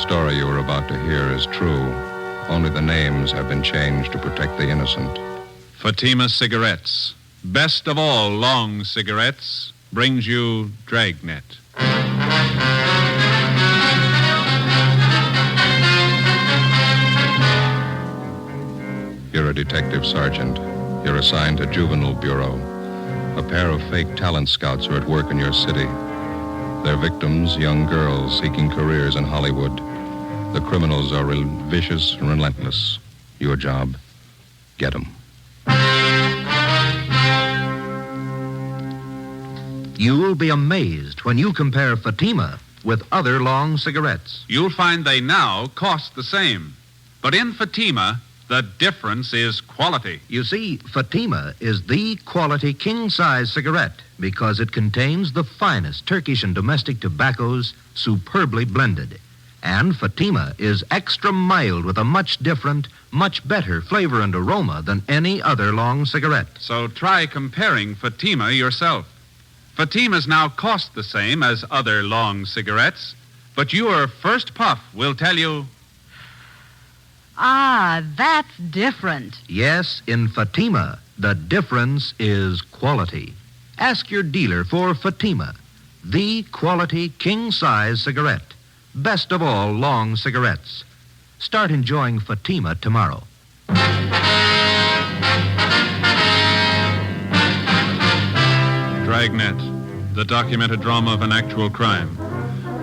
story you are about to hear is true. Only the names have been changed to protect the innocent. Fatima Cigarettes, best of all long cigarettes, brings you Dragnet. You're a detective sergeant. You're assigned to Juvenile Bureau. A pair of fake talent scouts are at work in your city. Their victims, young girls seeking careers in Hollywood. The criminals are vicious and relentless. Your job, get them. You will be amazed when you compare Fatima with other long cigarettes. You'll find they now cost the same. But in Fatima, the difference is quality. You see, Fatima is the quality king-size cigarette because it contains the finest Turkish and domestic tobaccos superbly blended. And Fatima is extra mild with a much different, much better flavor and aroma than any other long cigarette. So try comparing Fatima yourself. Fatimas now cost the same as other long cigarettes, but your first puff will tell you... Ah, that's different. Yes, in Fatima, the difference is quality. Ask your dealer for Fatima, the quality king-size cigarette. Best of all long cigarettes. Start enjoying Fatima tomorrow. Dragnet, the documented drama of an actual crime.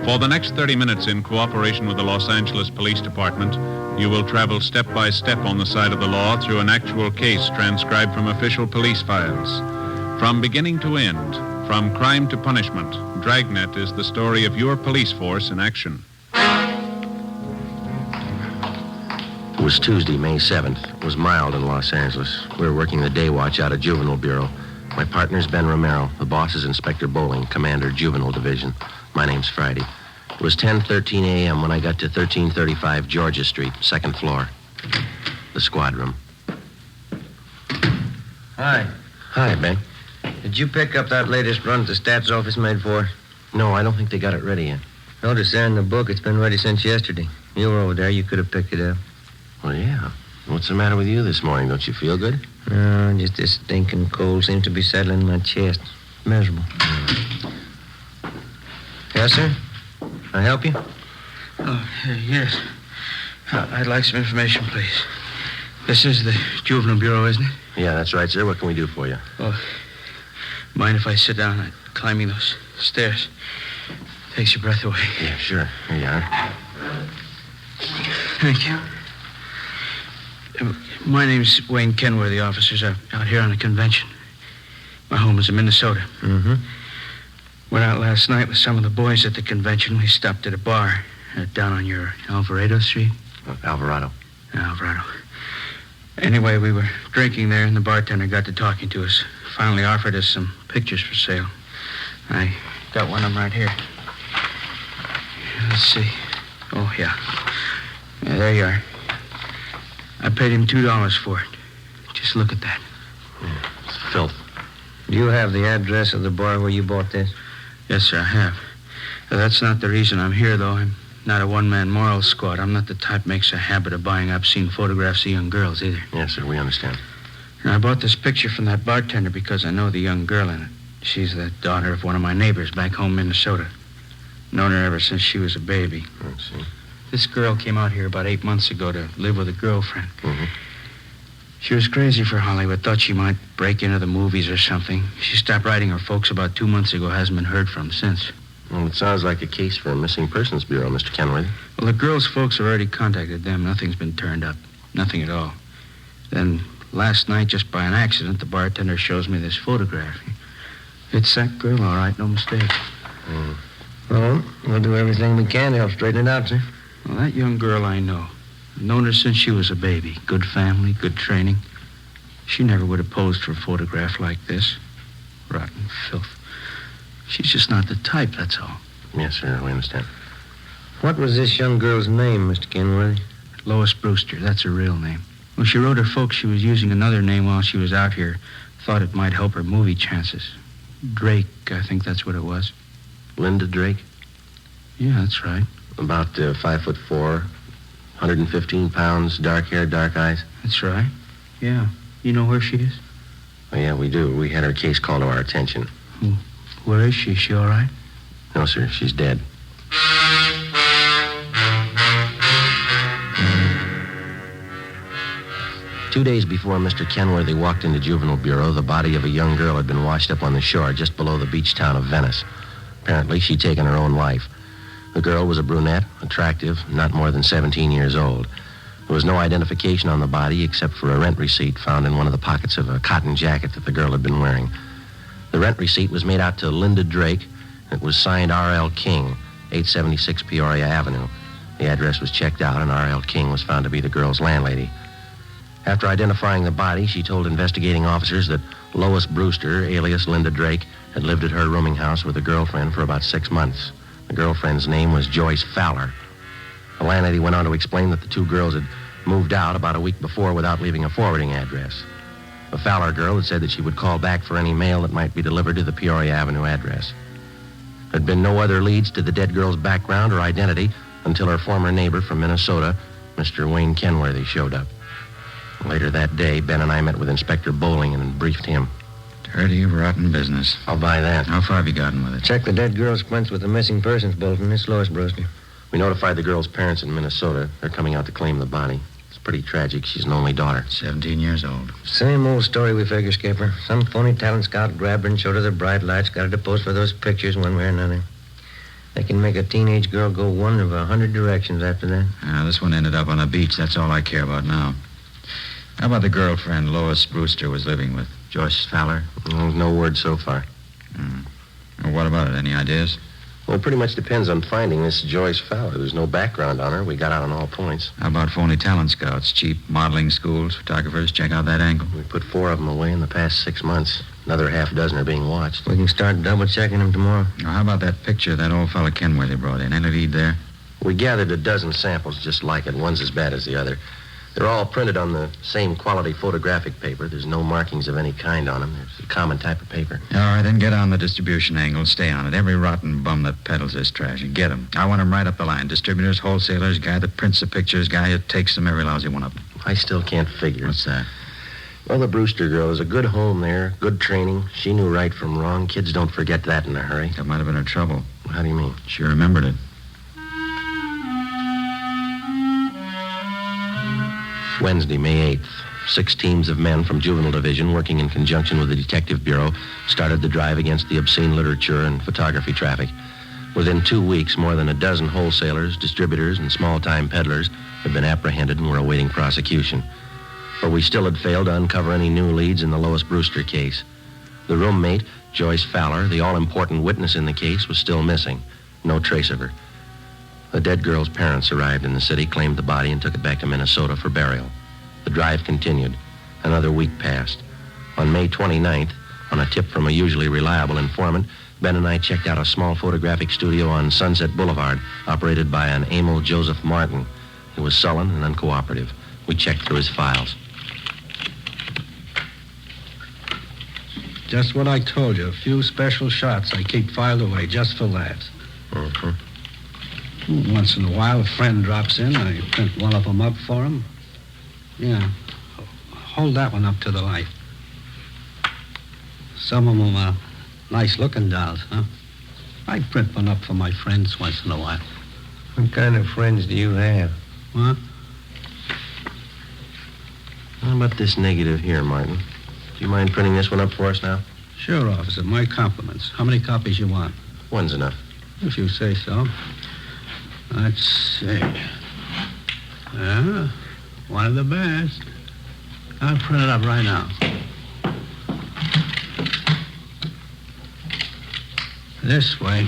For the next 30 minutes, in cooperation with the Los Angeles Police Department, you will travel step by step on the side of the law through an actual case transcribed from official police files. From beginning to end, from crime to punishment, Dragnet is the story of your police force in action. It was Tuesday, May 7th. It was mild in Los Angeles. We were working the day watch out of Juvenile Bureau. My partner's Ben Romero. The boss is Inspector Bowling, Commander, Juvenile Division. My name's Friday. It was 10:13 a.m. when I got to 1335 Georgia Street, second floor. The squad room. Hi. Hi, Ben. Did you pick up that latest run the stats office made for? No, I don't think they got it ready yet. Notice there in the book it's been ready since yesterday. You were over there. You could have picked it up. Well, yeah. What's the matter with you this morning? Don't you feel good? No, just this stinking cold seems to be settling in my chest. Miserable. Yes, sir? Can I help you? Oh, yes. I'd like some information, please. This is the Juvenile Bureau, isn't it? Yeah, that's right, sir. What can we do for you? Oh, mind if I sit down? I'm climbing those stairs. Takes your breath away. Yeah, sure. Here you are. Thank you. My name's Wayne Kenworthy. The officers are out here on a convention. My home is in Minnesota. Mm-hmm. Went out last night with some of the boys at the convention. We stopped at a bar down on your Alvarado Street. Alvarado. Alvarado. Anyway, we were drinking there, and the bartender got to talking to us. Finally offered us some pictures for sale. I got one of them right here. Let's see. Oh, yeah. There you are. I paid him $2 for it. Just look at that. Yeah, it's filth. Do you have the address of the bar where you bought this? Yes, sir, I have. That's not the reason I'm here, though. I'm not a one-man moral squad. I'm not the type makes a habit of buying obscene photographs of young girls, either. Yes, sir, we understand. And I bought this picture from that bartender because I know the young girl in it. She's the daughter of one of my neighbors back home in Minnesota. Known her ever since she was a baby. I see. This girl came out here about 8 months ago to live with a girlfriend. Mm-hmm. She was crazy for Hollywood, thought she might break into the movies or something. She stopped writing her folks about 2 months ago, hasn't been heard from since. Well, it sounds like a case for a missing persons bureau, Mr. Kenworthy. Well, the girl's folks have already contacted them. Nothing's been turned up. Nothing at all. Then last night, just by an accident, the bartender shows me this photograph. It's that girl, all right, no mistake. Well, we'll do everything we can to help straighten it out, sir. Well, that young girl I know. I've known her since she was a baby. Good family, good training. She never would have posed for a photograph like this. Rotten filth. She's just not the type, that's all. Yes, sir, we understand. What was this young girl's name, Mr. Kenworthy? Lois Brewster, that's her real name. When she wrote her folks, she was using another name while she was out here. Thought it might help her movie chances. Drake, I think that's what it was. Linda Drake? Yeah, that's right. About 5'4", 115 pounds, dark hair, dark eyes. That's right. Yeah. You know where she is? Oh, yeah, we do. We had her case called to our attention. Where is she? Is she all right? No, sir, she's dead. Two days before Mr. Kenworthy walked into Juvenile Bureau, the body of a young girl had been washed up on the shore just below the beach town of Venice. Apparently, she'd taken her own life. The girl was a brunette, attractive, not more than 17 years old. There was no identification on the body except for a rent receipt found in one of the pockets of a cotton jacket that the girl had been wearing. The rent receipt was made out to Linda Drake. It was signed R.L. King, 876 Peoria Avenue. The address was checked out, and R.L. King was found to be the girl's landlady. After identifying the body, she told investigating officers that Lois Brewster, alias Linda Drake, had lived at her rooming house with a girlfriend for about 6 months. The girlfriend's name was Joyce Fowler. The landlady went on to explain that the two girls had moved out about a week before without leaving a forwarding address. The Fowler girl had said that she would call back for any mail that might be delivered to the Peoria Avenue address. There had been no other leads to the dead girl's background or identity until her former neighbor from Minnesota, Mr. Wayne Kenworthy, showed up. Later that day, Ben and I met with Inspector Bowling and briefed him. Dirty, rotten business. I'll buy that. How far have you gotten with it? Check the dead girl's prints with the missing persons bulletin, Miss Lois Brewster. We notified the girl's parents in Minnesota. They're coming out to claim the body. It's pretty tragic. She's an only daughter. 17 years old. Same old story, we figure, Skipper. Some phony talent scout grabbed her and showed her the bright lights, got her to pose for those pictures one way or another. They can make a teenage girl go one of 100 directions after that. This one ended up on a beach. That's all I care about now. How about the girlfriend Lois Brewster was living with? Joyce Fowler? No word so far. Well, what about it? Any ideas? Well, it pretty much depends on finding this Joyce Fowler. There's no background on her. We got out on all points. How about phony talent scouts? Cheap modeling schools, photographers? Check out that angle. We put 4 of them away in the past 6 months. Another half dozen are being watched. We can start double-checking them tomorrow. Now, how about that picture that old fella Kenworthy brought in? Any lead there? We gathered a dozen samples just like it. One's as bad as the other. They're all printed on the same quality photographic paper. There's no markings of any kind on them. It's a common type of paper. All right, then get on the distribution angle. Stay on it. Every rotten bum that peddles this trash, and get them. I want them right up the line. Distributors, wholesalers, guy that prints the pictures, guy that takes them, every lousy one of them. I still can't figure. What's that? Well, the Brewster girl is a good home there, good training. She knew right from wrong. Kids don't forget that in a hurry. That might have been her trouble. How do you mean? She remembered it. Wednesday, May 8th. 6 teams of men from Juvenile Division, working in conjunction with the Detective Bureau, started the drive against the obscene literature and photography traffic. Within 2 weeks, more than a dozen wholesalers, distributors, and small-time peddlers had been apprehended and were awaiting prosecution. But we still had failed to uncover any new leads in the Lois Brewster case. The roommate, Joyce Fowler, the all-important witness in the case, was still missing. No trace of her. The dead girl's parents arrived in the city, claimed the body, and took it back to Minnesota for burial. The drive continued. Another week passed. On May 29th, on a tip from a usually reliable informant, Ben and I checked out a small photographic studio on Sunset Boulevard, operated by an Emil Joseph Martin. He was sullen and uncooperative. We checked through his files. Just what I told you. A few special shots I keep filed away just for laughs. Once in a while, a friend drops in. I print one of them up for him. Yeah. Hold that one up to the light. Some of them are nice-looking dolls, huh? I print one up for my friends once in a while. What kind of friends do you have? Huh? How about this negative here, Martin? Do you mind printing this one up for us now? Sure, officer. My compliments. How many copies you want? One's enough. If you say so. Let's see. Yeah, one of the best. I'll print it up right now. This way.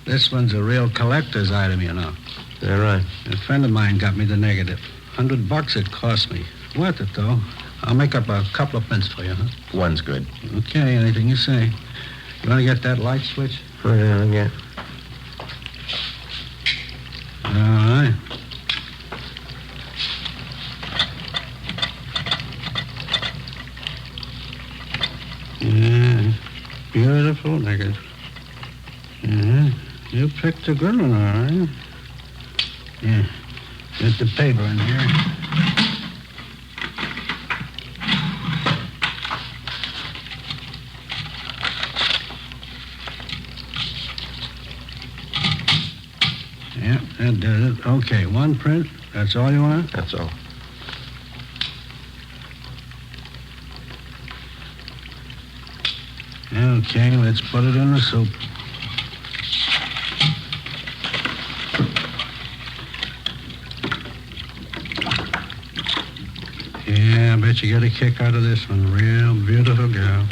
This one's a real collector's item, you know. Is that right? A friend of mine got me the negative. $100 it cost me. Worth it, though. I'll make up a couple of prints for you, huh? One's good. Okay, anything you say. You want to get that light switch? Oh, yeah. All right. Beautiful negative. Yeah, you picked a good one, all right. Yeah, get the paper in here. Yeah, that does it. Okay, one print. That's all you want? That's all. Okay, let's put it in the soup. Yeah, I bet you get a kick out of this one. Real beautiful girl.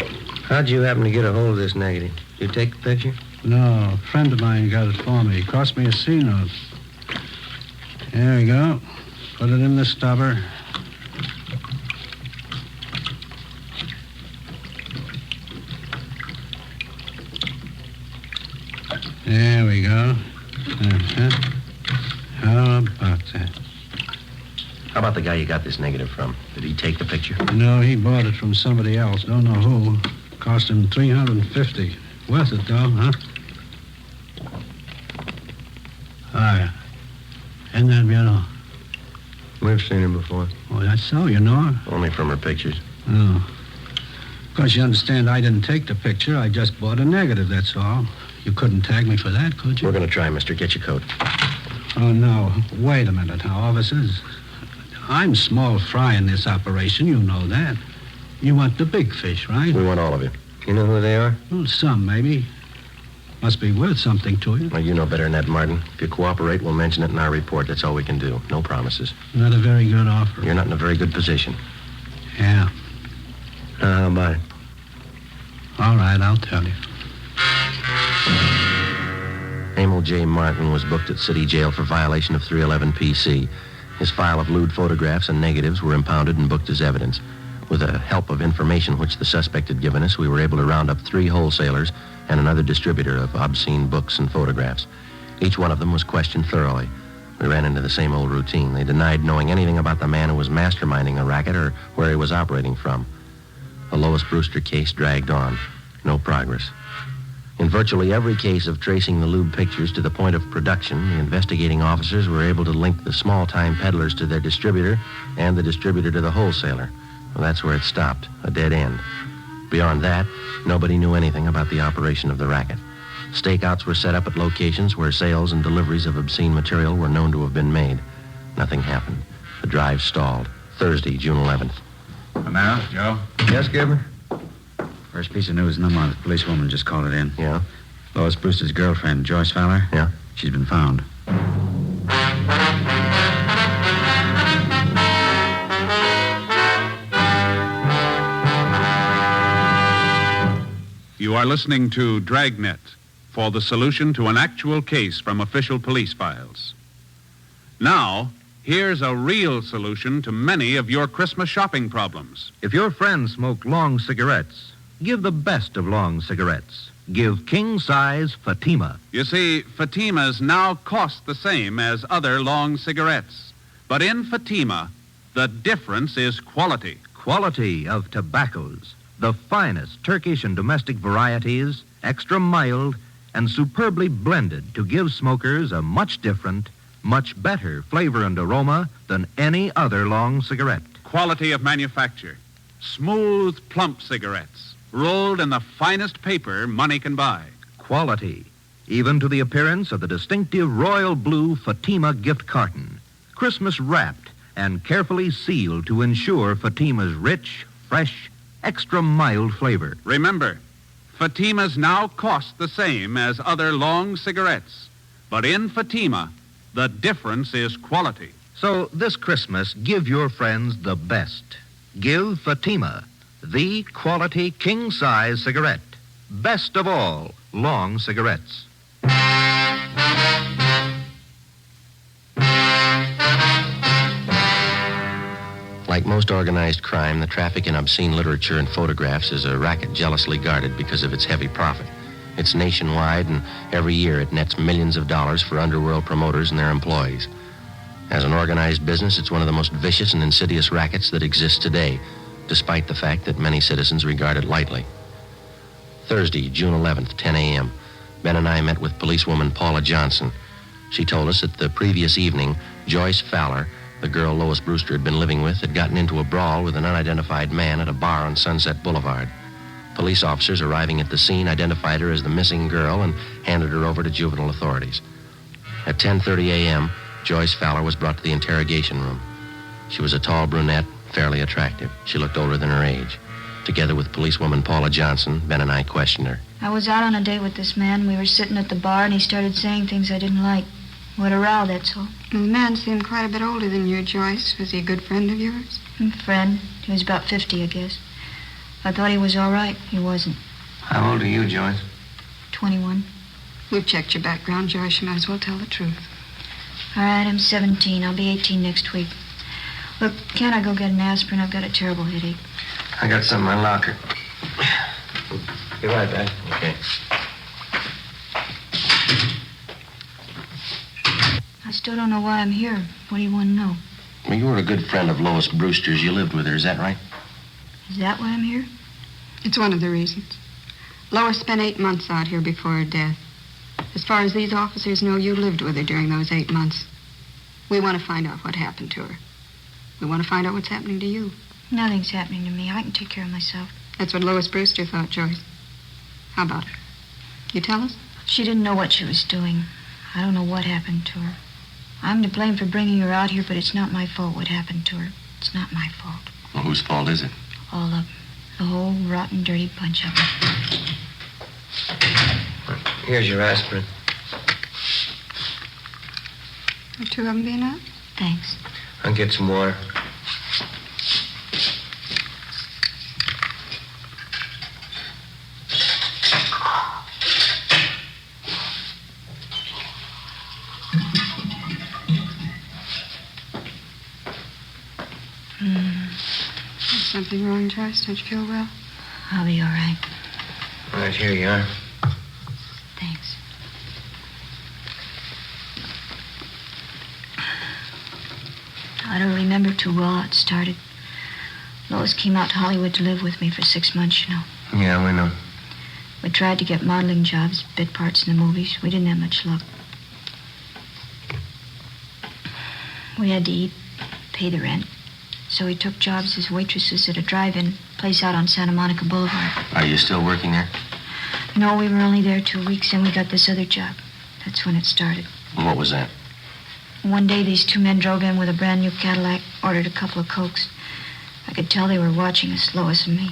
How'd you happen to get a hold of this negative? You take the picture? No, a friend of mine got it for me. It cost me a C-note. There we go. Put it in the stubber. There we go. Uh-huh. How about that? How about the guy you got this negative from? Did he take the picture? No, he bought it from somebody else. Don't know who. Cost him $350. Worth it, though, huh? Ah, isn't that beautiful? We've seen her before. Oh, that's so, you know her? Only from her pictures. Oh. Of course, you understand I didn't take the picture. I just bought a negative, that's all. You couldn't tag me for that, could you? We're going to try, mister. Get your coat. Oh, no. Wait a minute now, officers. I'm small fry in this operation. You know that. You want the big fish, right? We want all of you. You know who they are? Well, some, maybe. Must be worth something to you. Well, you know better than that, Martin. If you cooperate, we'll mention it in our report. That's all we can do. No promises. Not a very good offer. You're not in a very good position. Yeah. How about it? All right, I'll tell you. Emil J. Martin was booked at city jail for violation of 311 PC. His file of lewd photographs and negatives were impounded and booked as evidence. With the help of information which the suspect had given us, we were able to round up 3 wholesalers and another distributor of obscene books and photographs. Each one of them was questioned thoroughly. We ran into the same old routine. They denied knowing anything about the man who was masterminding the racket or where he was operating from. The Lois Brewster case dragged on. No progress. In virtually every case of tracing the lewd pictures to the point of production, the investigating officers were able to link the small-time peddlers to their distributor and the distributor to the wholesaler. Well, that's where it stopped, a dead end. Beyond that, nobody knew anything about the operation of the racket. Stakeouts were set up at locations where sales and deliveries of obscene material were known to have been made. Nothing happened. The drive stalled. Thursday, June 11th. Romero, Joe? Yes, Skipper? First piece of news in the month. Policewoman just called it in. Yeah? Lois Brewster's girlfriend, Joyce Fowler? Yeah? She's been found. You are listening to Dragnet for the solution to an actual case from official police files. Now, here's a real solution to many of your Christmas shopping problems. If your friends smoke long cigarettes, give the best of long cigarettes. Give king-size Fatima. You see, Fatimas now cost the same as other long cigarettes. But in Fatima, the difference is quality. Quality of tobaccos. The finest Turkish and domestic varieties, extra mild, and superbly blended to give smokers a much different, much better flavor and aroma than any other long cigarette. Quality of manufacture. Smooth, plump cigarettes, rolled in the finest paper money can buy. Quality, even to the appearance of the distinctive royal blue Fatima gift carton. Christmas wrapped and carefully sealed to ensure Fatima's rich, fresh, extra mild flavor. Remember, Fatimas now cost the same as other long cigarettes. But in Fatima, the difference is quality. So this Christmas, give your friends the best. Give Fatima, the quality king-size cigarette. Best of all, long cigarettes. Like most organized crime, the traffic in obscene literature and photographs is a racket jealously guarded because of its heavy profit. It's nationwide, and every year it nets millions of dollars for underworld promoters and their employees. As an organized business, it's one of the most vicious and insidious rackets that exists today, despite the fact that many citizens regard it lightly. Thursday, June 11th, 10 a.m. Ben and I met with policewoman Paula Johnson. She told us that the previous evening, Joyce Fowler, the girl Lois Brewster had been living with, had gotten into a brawl with an unidentified man at a bar on Sunset Boulevard. Police officers arriving at the scene identified her as the missing girl and handed her over to juvenile authorities. At 10:30 a.m., Joyce Fowler was brought to the interrogation room. She was a tall brunette, fairly attractive. She looked older than her age. Together with policewoman Paula Johnson, Ben and I questioned her. I was out on a date with this man. We were sitting at the bar, and he started saying things I didn't like. What a row, that's all. The man seemed quite a bit older than you, Joyce. Was he a good friend of yours? Friend. He was about 50, I guess. I thought he was all right. He wasn't. How old are you, Joyce? 21. We've checked your background, Joyce. You might as well tell the truth. All right, I'm 17. I'll be 18 next week. Look, can't I go get an aspirin? I've got a terrible headache. I got some in my locker. Be right back. Okay. I still don't know why I'm here. What do you want to know? Well, you were a good friend of Lois Brewster's. You lived with her, is that right? Is that why I'm here? It's one of the reasons. Lois spent 8 months out here before her death. As far as these officers know, you lived with her during those 8 months. We want to find out what happened to her. We want to find out what's happening to you. Nothing's happening to me. I can take care of myself. That's what Lois Brewster thought, Joyce. How about it? You tell us? She didn't know what she was doing. I don't know what happened to her. I'm to blame for bringing her out here, but it's not my fault what happened to her. It's not my fault. Well, whose fault is it? All of them. The whole rotten, dirty bunch of them. Here's your aspirin. Are 2 of them being out? Thanks. I'll get some water. Is something wrong, Joyce? Don't you feel well? I'll be all right. Right, here you are. Thanks. I don't remember too well how it started. Lois came out to Hollywood to live with me for 6 months, you know. Yeah, we know. We tried to get modeling jobs, bit parts in the movies. We didn't have much luck. We had to eat, pay the rent. So we took jobs as waitresses at a drive-in place out on Santa Monica Boulevard. Are you still working there? No, we were only there 2 weeks, and we got this other job. That's when it started. And what was that? One day, these 2 men drove in with a brand new Cadillac, ordered a couple of Cokes. I could tell they were watching us, Lois and me.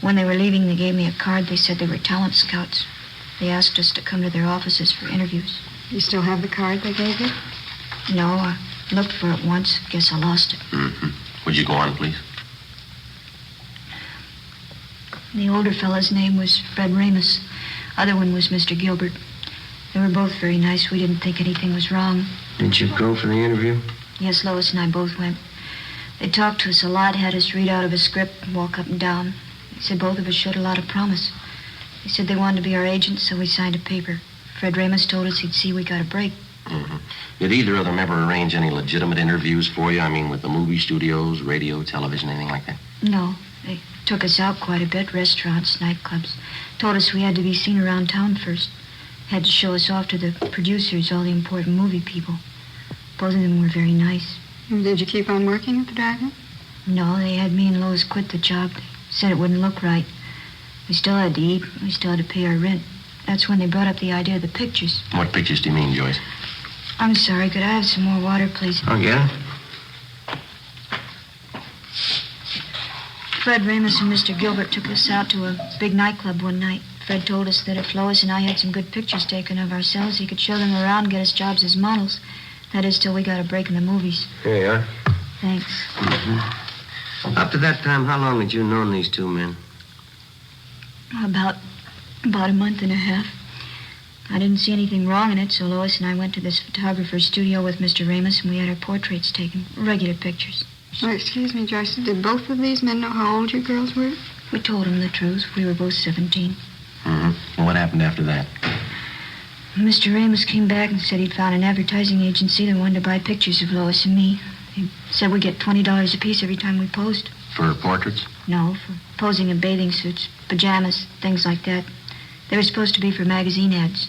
When they were leaving, they gave me a card. They said they were talent scouts. They asked us to come to their offices for interviews. You still have the card they gave you? No, I looked for it once. Guess I lost it. Mm-hmm. Would you go on, please? The older fellow's name was Fred Ramus. Other one was Mr. Gilbert. They were both very nice. We didn't think anything was wrong. Did you go for the interview? Yes, Lois and I both went. They talked to us a lot, had us read out of a script and walk up and down. They said both of us showed a lot of promise. They said they wanted to be our agents, so we signed a paper. Fred Ramus told us he'd see we got a break. Mm-hmm. Did either of them ever arrange any legitimate interviews for you? I mean, with the movie studios, radio, television, anything like that? No. They took us out quite a bit, restaurants, nightclubs. Told us we had to be seen around town first. Had to show us off to the producers, all the important movie people. Both of them were very nice. Did you keep on working at the drive-in? No, they had me and Lois quit the job. They said it wouldn't look right. We still had to eat. We still had to pay our rent. That's when they brought up the idea of the pictures. What pictures do you mean, Joyce? I'm sorry. Could I have some more water, please? Oh, yeah? Fred Ramus and Mr. Gilbert took us out to a big nightclub one night. Fred told us that if Lois and I had some good pictures taken of ourselves, he could show them around and get us jobs as models. That is, till we got a break in the movies. Here you are. Thanks. Mm-hmm. Up to that time, how long had you known these 2 men? About a month and a half. I didn't see anything wrong in it, so Lois and I went to this photographer's studio with Mr. Ramus, and we had our portraits taken. Regular pictures. Oh, excuse me, Joyce. Did both of these men know how old you girls were? We told them the truth. We were both 17. Mm-hmm. And what happened after that? Mr. Ramus came back and said he'd found an advertising agency that wanted to buy pictures of Lois and me. He said we'd get $20 apiece every time we posed. For portraits? No, for posing in bathing suits, pajamas, things like that. They were supposed to be for magazine ads.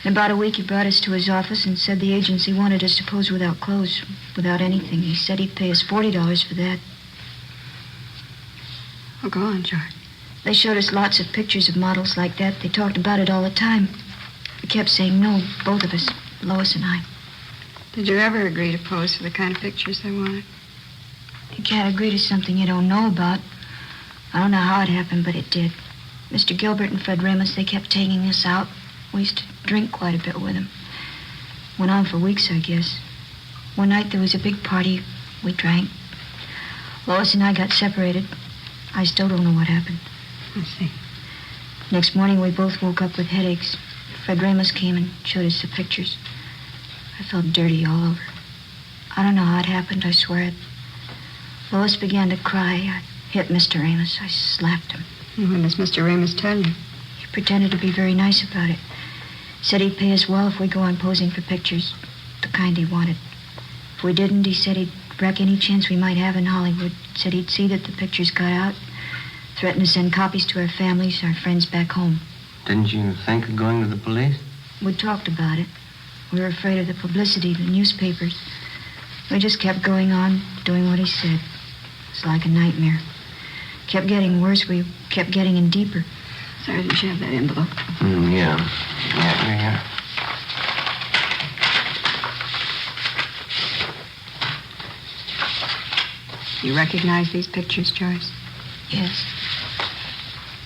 In about a week, he brought us to his office and said the agency wanted us to pose without clothes, without anything. He said he'd pay us $40 for that. Oh, go on, George. They showed us lots of pictures of models like that. They talked about it all the time. We kept saying no, both of us, Lois and I. Did you ever agree to pose for the kind of pictures they wanted? You can't agree to something you don't know about. I don't know how it happened, but it did. Mr. Gilbert and Fred Ramos, they kept taking us out. We used to drink quite a bit with them. Went on for weeks, I guess. One night there was a big party. We drank. Lois and I got separated. I still don't know what happened. I see. Next morning, we both woke up with headaches. Fred Ramos came and showed us the pictures. I felt dirty all over. I don't know how it happened, I swear it. Lois began to cry. I hit Mr. Ramos. I slapped him. What does Mr. Ramos tell you? He pretended to be very nice about it. Said he'd pay us well if we go on posing for pictures, the kind he wanted. If we didn't, he said he'd wreck any chance we might have in Hollywood. Said he'd see that the pictures got out. Threatened to send copies to our families, our friends back home. Didn't you think of going to the police? We talked about it. We were afraid of the publicity, the newspapers. We just kept going on, doing what he said. It was like a nightmare. Kept getting worse. We kept getting in deeper. Sergeant, you have that envelope? Yeah. Yeah. You recognize these pictures, Joyce? Yes.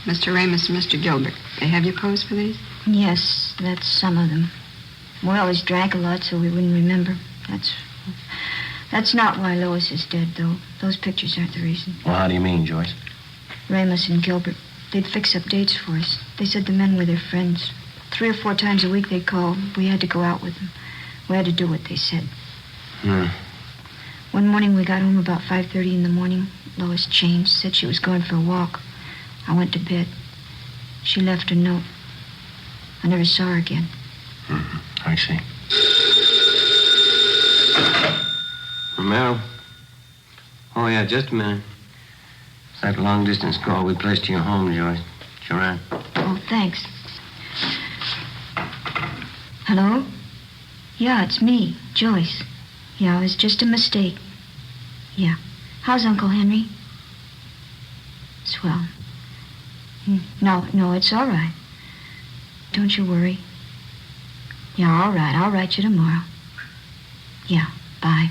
Mr. Ramos and Mr. Gilbert, they have you pose for these? Yes, that's some of them. We always drank a lot so we wouldn't remember. That's not why Lois is dead, though. Those pictures aren't the reason. Well, how do you mean, Joyce? Ramos and Gilbert, they'd fix up dates for us. They said the men were their friends. 3 or 4 times a week they'd call. We had to go out with them. We had to do what they said. One morning we got home about 5:30 in the morning. Lois changed, said she was going for a walk. I went to bed. She left a note. I never saw her again. I see. Romero? Oh, yeah, just a minute. It's that long-distance call we placed to your home, Joyce. Sure on. Oh, thanks. Hello? Yeah, it's me, Joyce. Yeah, it was just a mistake. Yeah. How's Uncle Henry? Swell. No, it's all right. Don't you worry. Yeah, all right. I'll write you tomorrow. Yeah, bye.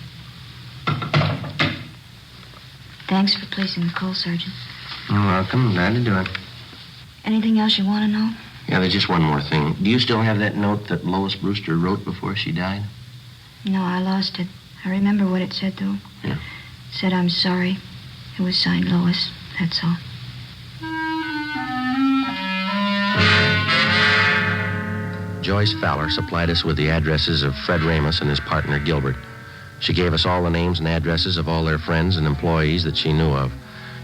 Thanks for placing the call, Sergeant. You're welcome. Glad to do it. Anything else you want to know? Yeah, there's just one more thing. Do you still have that note that Lois Brewster wrote before she died? No, I lost it. I remember what it said, though. Yeah. It said, I'm sorry. It was signed Lois. That's all. Joyce Fowler supplied us with the addresses of Fred Ramos and his partner, Gilbert. She gave us all the names and addresses of all their friends and employees that she knew of.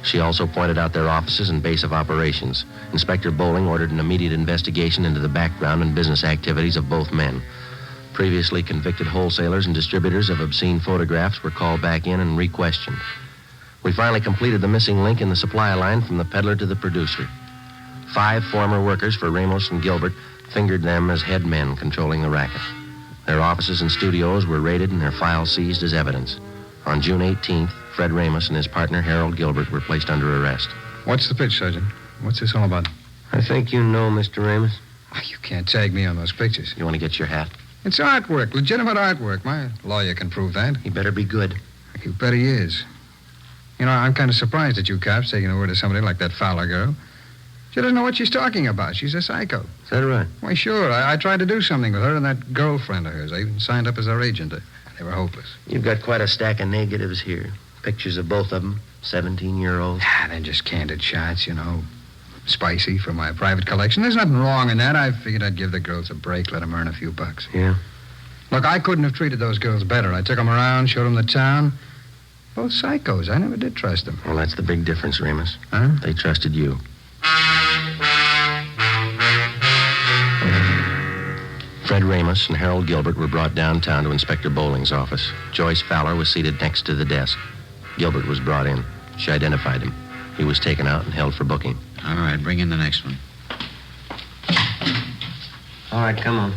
She also pointed out their offices and base of operations. Inspector Bowling ordered an immediate investigation into the background and business activities of both men. Previously convicted wholesalers and distributors of obscene photographs were called back in and re-questioned. We finally completed the missing link in the supply line from the peddler to the producer. 5 former workers for Ramos and Gilbert fingered them as head men controlling the racket. Their offices and studios were raided and their files seized as evidence. On June 18th, Fred Ramos and his partner, Harold Gilbert, were placed under arrest. What's the pitch, Sergeant? What's this all about? I think you know, Mr. Ramos. Oh, you can't tag me on those pictures. You want to get your hat? It's artwork, legitimate artwork. My lawyer can prove that. He better be good. You bet he is. You know, I'm kind of surprised at you cops taking the word of somebody like that Fowler girl. She doesn't know what she's talking about. She's a psycho. Is that right? Why, sure. I tried to do something with her and that girlfriend of hers. I even signed up as her agent. They were hopeless. You've got quite a stack of negatives here. Pictures of both of them, 17-year-olds. They're just candid shots, you know. Spicy for my private collection. There's nothing wrong in that. I figured I'd give the girls a break, let them earn a few bucks. Yeah? Look, I couldn't have treated those girls better. I took them around, showed them the town. Both psychos. I never did trust them. Well, that's the big difference, Ramos. Huh? They trusted you. Fred Ramos and Harold Gilbert were brought downtown to Inspector Bowling's office. Joyce Fowler was seated next to the desk. Gilbert was brought in. She identified him. He was taken out and held for booking. All right, bring in the next one. All right, come on.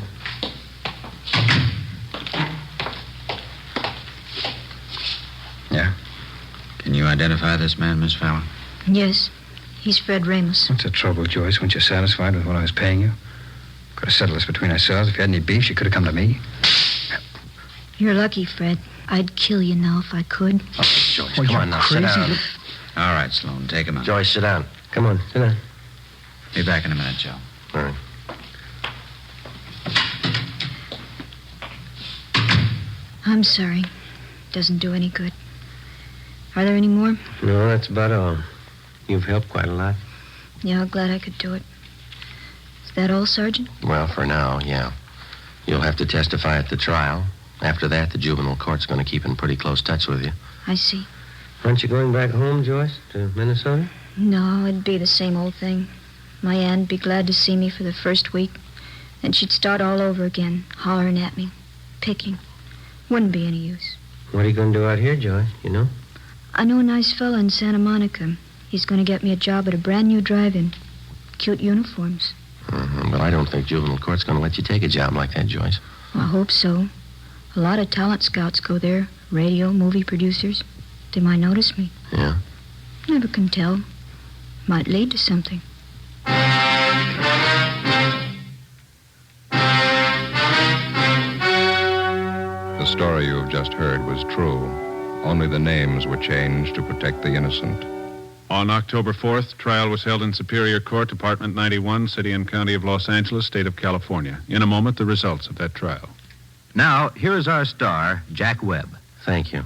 Yeah? Can you identify this man, Miss Fallon? Yes, he's Fred Ramos. What's the trouble, Joyce? Weren't you satisfied with what I was paying you? Could have settled this between ourselves. If you had any beef, you could have come to me. You're lucky, Fred. I'd kill you now if I could. Oh, Joyce, Oh, come you're on now, crazy. sit down. All right, Sloan, take him out. Joyce, sit down. Come on, sit down. Be back in a minute, Joe. All right. I'm sorry. Doesn't do any good. Are there any more? No, that's about all. You've helped quite a lot. Yeah, glad I could do it. Is that all, Sergeant? Well, for now, yeah. You'll have to testify at the trial. After that, the juvenile court's going to keep in pretty close touch with you. I see. Aren't you going back home, Joyce, to Minnesota? No, it'd be the same old thing. My aunt'd be glad to see me for the first week. Then she'd start all over again, hollering at me, picking. Wouldn't be any use. What are you going to do out here, Joyce, you know? I know a nice fella in Santa Monica. He's going to get me a job at a brand new drive-in. Cute uniforms. But I don't think juvenile court's going to let you take a job like that, Joyce. I hope so. A lot of talent scouts go there. Radio, movie producers. They might notice me. Yeah? Never can tell. Might lead to something. The story you've just heard was true. Only the names were changed to protect the innocent. On October 4th, trial was held in Superior Court, Department 91, City and County of Los Angeles, State of California. In a moment, the results of that trial. Now, here is our star, Jack Webb. Thank you.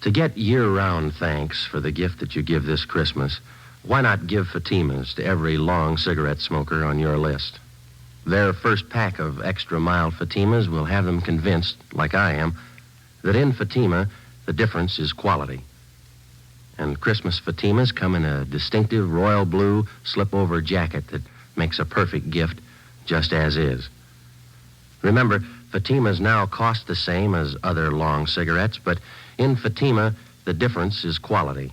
To get year-round thanks for the gift that you give this Christmas, why not give Fatimas to every long cigarette smoker on your list? Their first pack of extra mild Fatimas will have them convinced, like I am, that in Fatima, the difference is quality. And Christmas Fatimas come in a distinctive royal blue slip-over jacket that makes a perfect gift just as is. Remember, Fatimas now cost the same as other long cigarettes, but in Fatima, the difference is quality.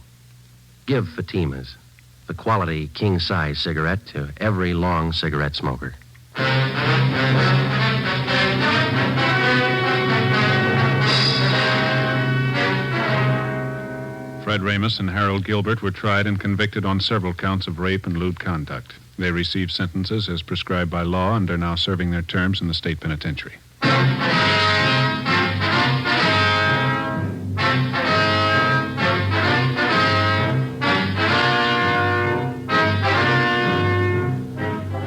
Give Fatimas, the quality king-size cigarette, to every long cigarette smoker. Fred Ramos and Harold Gilbert were tried and convicted on several counts of rape and lewd conduct. They received sentences as prescribed by law and are now serving their terms in the state penitentiary.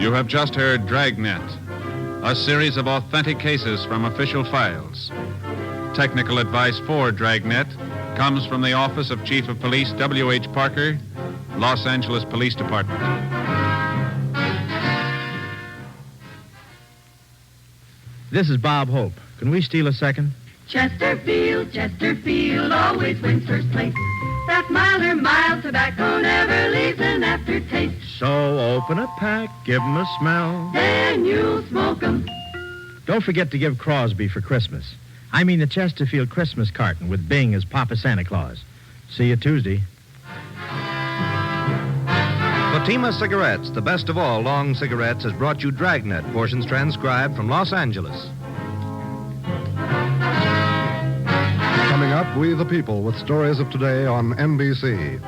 You have just heard Dragnet, a series of authentic cases from official files. Technical advice for Dragnet comes from the Office of Chief of Police W.H. Parker, Los Angeles Police Department. This is Bob Hope. Can we steal a second? Chesterfield always wins first place. That milder, mild tobacco never leaves an aftertaste. So open a pack, give 'em a smell. Then you'll smoke 'em. Don't forget to give Crosby for Christmas. I mean the Chesterfield Christmas carton with Bing as Papa Santa Claus. See you Tuesday. Fatima Cigarettes, the best of all long cigarettes, has brought you Dragnet, portions transcribed from Los Angeles. Coming up, We the People with stories of today on NBC.